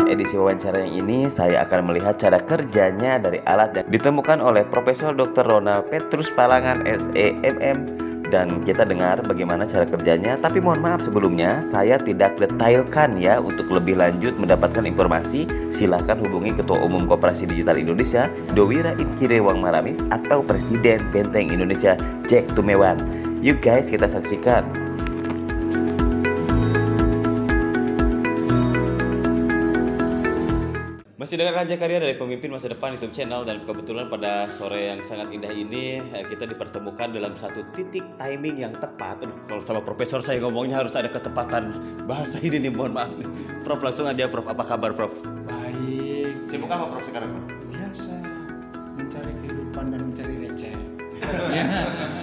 edisi wawancara yang ini saya akan melihat cara kerjanya dari alat yang ditemukan oleh Profesor Dr. Ronald Petrus Palangan SEMM, dan kita dengar bagaimana cara kerjanya. Tapi mohon maaf sebelumnya, saya tidak detailkan ya. Untuk lebih lanjut mendapatkan informasi, silahkan hubungi Ketua Umum Koperasi Digital Indonesia Dowira Inkirewang Maramis atau Presiden Benteng Indonesia Jack Tumewan. Yuk guys, kita saksikan. Masih dengan Raja Karya dari Pemimpin Masa Depan YouTube channel, dan kebetulan pada sore yang sangat indah ini kita dipertemukan dalam satu titik timing yang tepat. Kalau sama profesor saya ngomongnya harus ada ketepatan bahasa ini nih, mohon maaf nih. Prof, langsung aja Prof, apa kabar Prof? Baik. Sibuk apa Prof sekarang Prof? Biasa mencari kehidupan dan mencari receh.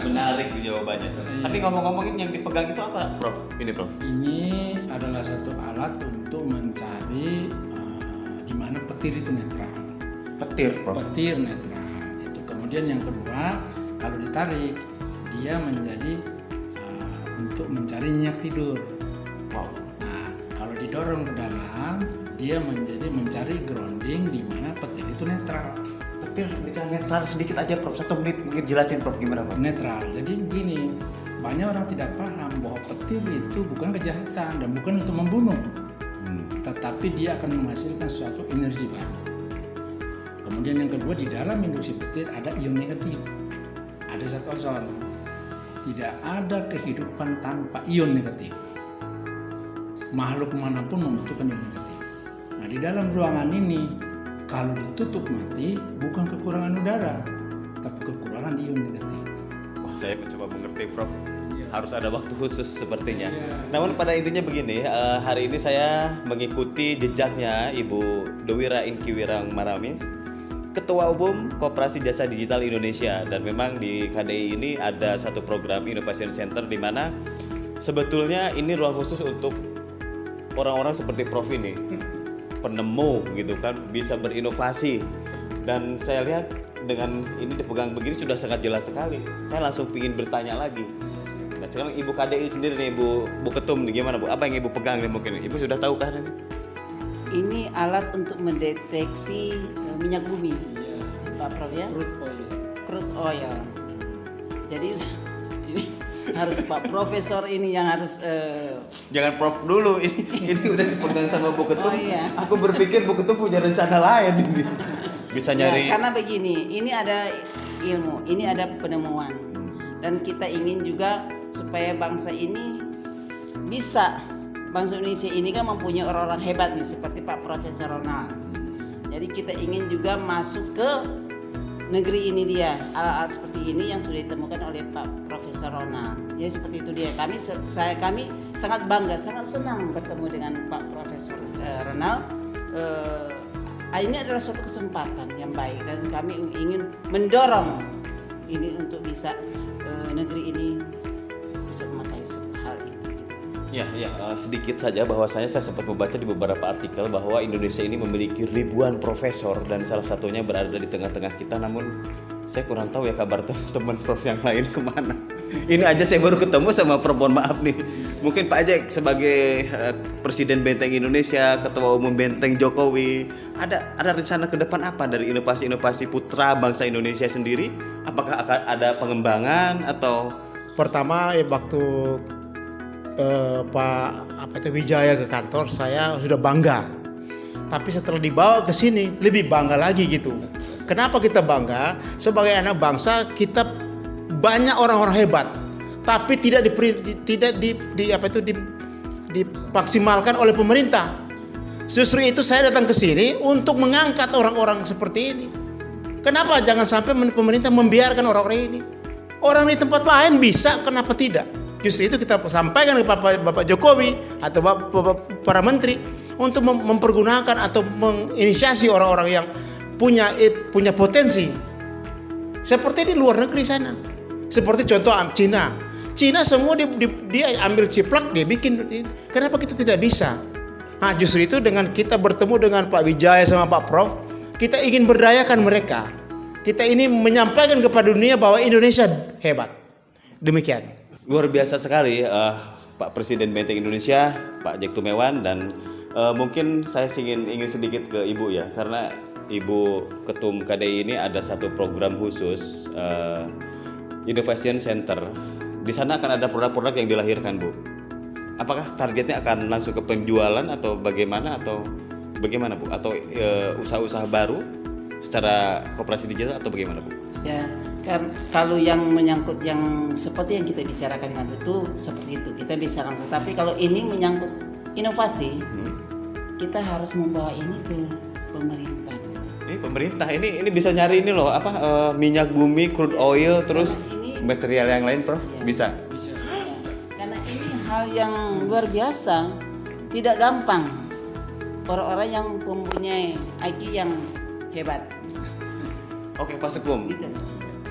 Menarik jawabannya. Tapi ngomong-ngomongin yang dipegang itu apa Prof? Ini Prof. Ini adalah satu alat untuk mencari di mana petir itu netral. Petir Prof? Petir netral. Itu kemudian yang kedua, kalau ditarik dia menjadi untuk mencari nyenyak tidur. Wow. Nah, kalau didorong ke dalam dia menjadi mencari grounding di mana petir itu netral. Petir bisa netral sedikit aja Prof, 1 menit mungkin jelasin Prof gimana Prof? Netral. Jadi begini, banyak orang tidak paham bahwa petir itu bukan kejahatan dan bukan untuk membunuh, tetapi dia akan menghasilkan suatu energi baru. Kemudian yang kedua, di dalam induksi petir ada ion negatif, ada zat ozon. Tidak ada kehidupan tanpa ion negatif. Makhluk manapun membutuhkan ion negatif. Nah, di dalam ruangan ini kalau ditutup mati bukan kekurangan udara, tapi kekurangan ion negatif. Wah, saya mencoba mengerti Prof. Harus ada waktu khusus sepertinya. Iya. Namun pada intinya begini, hari ini saya mengikuti jejaknya Ibu Dowira Inkirewang Maramis, Ketua Umum Koperasi Jasa Digital Indonesia. Dan memang di KDI ini ada satu program Innovation Center di mana sebetulnya ini ruang khusus untuk orang-orang seperti Prof ini, penemu gitu kan, bisa berinovasi. Dan saya lihat dengan ini dipegang begini sudah sangat jelas sekali. Saya langsung ingin bertanya lagi. Nah, sekarang Ibu KDI sendiri nih, Bu Ketum nih, gimana Bu? Apa yang Ibu pegang nih mungkin? Ibu sudah tahu kan ini? Ini alat untuk mendeteksi minyak bumi, Pak Prof ya? Crude oil. Jadi ini harus Pak Profesor ini yang harus. Jangan Prof dulu, ini udah dipegang sama Bu Ketum. Oh, iya. Aku berpikir Bu Ketum punya rencana lain ini. Bisa nyari. Ya, karena begini, ini ada ilmu, ini ada penemuan, dan kita ingin juga supaya bangsa ini bisa, bangsa Indonesia ini kan mempunyai orang-orang hebat nih seperti Pak Profesor Ronald. Jadi kita ingin juga masuk ke negeri ini dia, alat-alat seperti ini yang sudah ditemukan oleh Pak Profesor Ronald. Jadi seperti itu dia. Kami sangat bangga, sangat senang bertemu dengan Pak Profesor Ronald. Ini adalah suatu kesempatan yang baik dan kami ingin mendorong ini untuk bisa negeri ini bisa memakai hal ini. Ya, sedikit saja bahwasanya saya sempat membaca di beberapa artikel bahwa Indonesia ini memiliki ribuan profesor dan salah satunya berada di tengah-tengah kita. Namun saya kurang tahu ya kabar teman-teman Prof yang lain kemana. Ini aja saya baru ketemu sama Prof, mohon maaf nih. Mungkin Pak Jack sebagai Presiden Benteng Indonesia, Ketua Umum Benteng Jokowi, ada rencana ke depan apa dari inovasi-inovasi putra bangsa Indonesia sendiri? Apakah akan ada pengembangan atau? Pertama waktu Pak Wijaya ke kantor, saya sudah bangga. Tapi setelah dibawa ke sini lebih bangga lagi gitu. Kenapa kita bangga? Sebagai anak bangsa kita banyak orang-orang hebat, tapi tidak dimaksimalkan oleh pemerintah. Justru itu saya datang ke sini untuk mengangkat orang-orang seperti ini. Kenapa jangan sampai pemerintah membiarkan orang-orang ini? Orang di tempat lain bisa, kenapa tidak? Justru itu kita sampaikan kepada Bapak Jokowi atau Bapak para menteri untuk mempergunakan atau menginisiasi orang-orang yang punya potensi. Seperti di luar negeri sana. Seperti contoh Cina semua dia ambil ciplak, dia bikin. Kenapa kita tidak bisa? Nah, justru itu dengan kita bertemu dengan Pak Wijaya sama Pak Prof, kita ingin berdayakan mereka. Kita ini menyampaikan kepada dunia bahwa Indonesia hebat. Demikian. Luar biasa sekali Pak Presiden Benteng Indonesia, Pak Jack Tumewan, dan Mungkin saya ingin sedikit ke Ibu ya, karena Ibu Ketum KDI ini ada satu program khusus Innovation Center. Di sana akan ada produk-produk yang dilahirkan, Bu. Apakah targetnya akan langsung ke penjualan atau bagaimana Bu? Atau usaha-usaha baru secara koperasi digital atau bagaimana, Bu? Ya, kan kalau yang menyangkut yang seperti yang kita bicarakan tadi itu seperti itu kita bisa langsung. Tapi kalau ini menyangkut inovasi, kita harus membawa ini ke pemerintah. Pemerintah ini bisa nyari ini loh minyak bumi, crude oil, terus material yang lain, Prof. Ya. Bisa. Ya, karena ini hal yang luar biasa, tidak gampang. Orang-orang yang mempunyai IQ yang hebat. Oke, Pak Sekum. Gitu.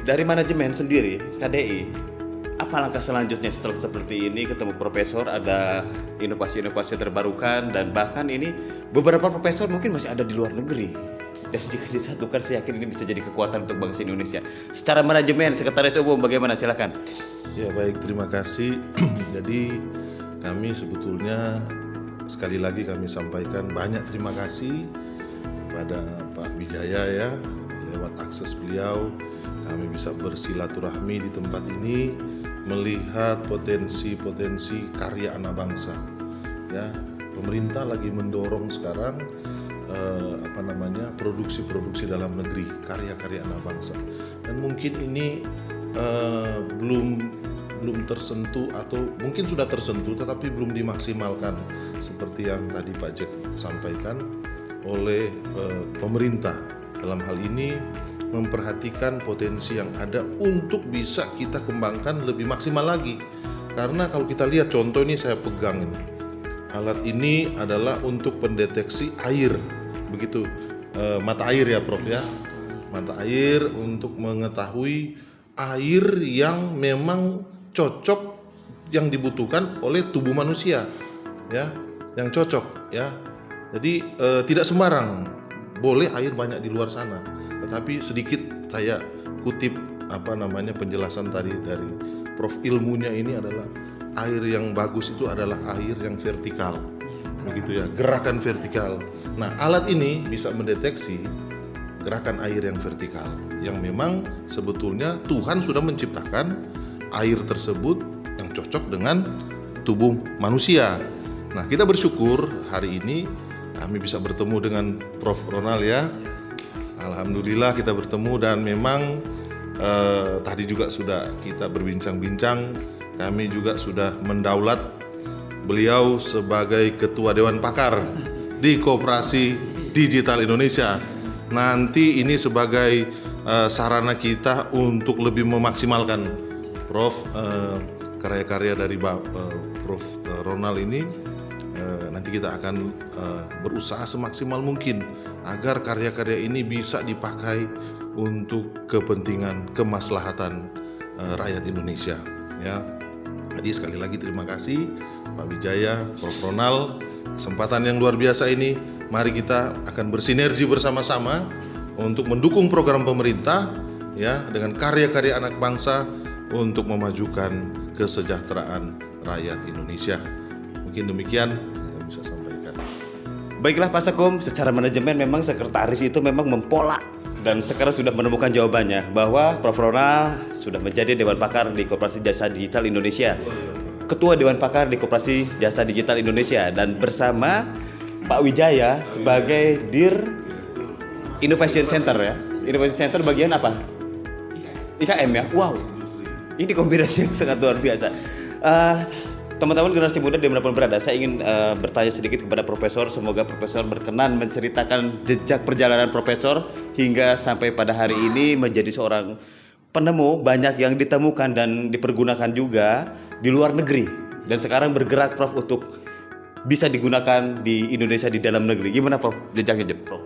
Dari manajemen sendiri KDI, apa langkah selanjutnya setelah seperti ini ketemu profesor, ada inovasi-inovasi terbarukan, dan bahkan ini beberapa profesor mungkin masih ada di luar negeri. Dan jika disatukan, saya yakin ini bisa jadi kekuatan untuk bangsa Indonesia. Secara manajemen, Sekretaris Umum bagaimana? Silakan. Ya baik, terima kasih. Jadi kami sebetulnya sekali lagi kami sampaikan banyak terima kasih kepada Pak Wijaya ya. Lewat akses beliau kami bisa bersilaturahmi di tempat ini, melihat potensi-potensi karya anak bangsa. Ya, pemerintah lagi mendorong sekarang produksi-produksi dalam negeri, karya-karya anak bangsa. Dan mungkin ini belum tersentuh atau mungkin sudah tersentuh tetapi belum dimaksimalkan seperti yang tadi Pak Jack sampaikan oleh pemerintah. Dalam hal ini memperhatikan potensi yang ada untuk bisa kita kembangkan lebih maksimal lagi. Karena kalau kita lihat contoh ini saya pegang ini. Alat ini adalah untuk pendeteksi air, begitu mata air ya Prof ya, mata air untuk mengetahui air yang memang cocok yang dibutuhkan oleh tubuh manusia, ya, yang cocok ya. Jadi tidak sembarang boleh air banyak di luar sana, tetapi sedikit saya kutip penjelasan tadi dari Prof ilmunya ini adalah air yang bagus itu adalah air yang vertikal, begitu ya, gerakan vertikal. Nah, alat ini bisa mendeteksi gerakan air yang vertikal, yang memang sebetulnya Tuhan sudah menciptakan air tersebut yang cocok dengan tubuh manusia. Nah, kita bersyukur hari ini kami bisa bertemu dengan Prof Ronald ya. Alhamdulillah kita bertemu dan memang tadi juga sudah kita berbincang-bincang. Kami juga sudah mendaulat beliau sebagai Ketua Dewan Pakar di Koperasi Digital Indonesia. Nanti ini sebagai sarana kita untuk lebih memaksimalkan Prof karya-karya dari Prof Ronald ini. Nanti kita akan berusaha semaksimal mungkin agar karya-karya ini bisa dipakai untuk kepentingan kemaslahatan rakyat Indonesia ya. Jadi sekali lagi terima kasih Pak Wijaya, Prof Ronald, kesempatan yang luar biasa ini. Mari kita akan bersinergi bersama-sama untuk mendukung program pemerintah ya dengan karya-karya anak bangsa untuk memajukan kesejahteraan rakyat Indonesia. Mungkin demikian yang bisa sampaikan. Baiklah Pak Sekum, secara manajemen memang sekretaris itu memang mempolak dan sekarang sudah menemukan jawabannya bahwa Prof Ronald sudah menjadi Dewan Pakar di Koperasi Jasa Digital Indonesia, Ketua Dewan Pakar di Koperasi Jasa Digital Indonesia, dan bersama Pak Wijaya sebagai Dir Innovation Center ya. Innovation Center bagian apa? IKM ya. Wow, ini kombinasi yang sangat luar biasa. Teman-teman generasi muda dimanapun berada, saya ingin bertanya sedikit kepada Profesor. Semoga Profesor berkenan menceritakan jejak perjalanan Profesor hingga sampai pada hari ini menjadi seorang penemu. Banyak yang ditemukan dan dipergunakan juga di luar negeri, dan sekarang bergerak Prof untuk bisa digunakan di Indonesia, di dalam negeri. Gimana Prof jejaknya Prof?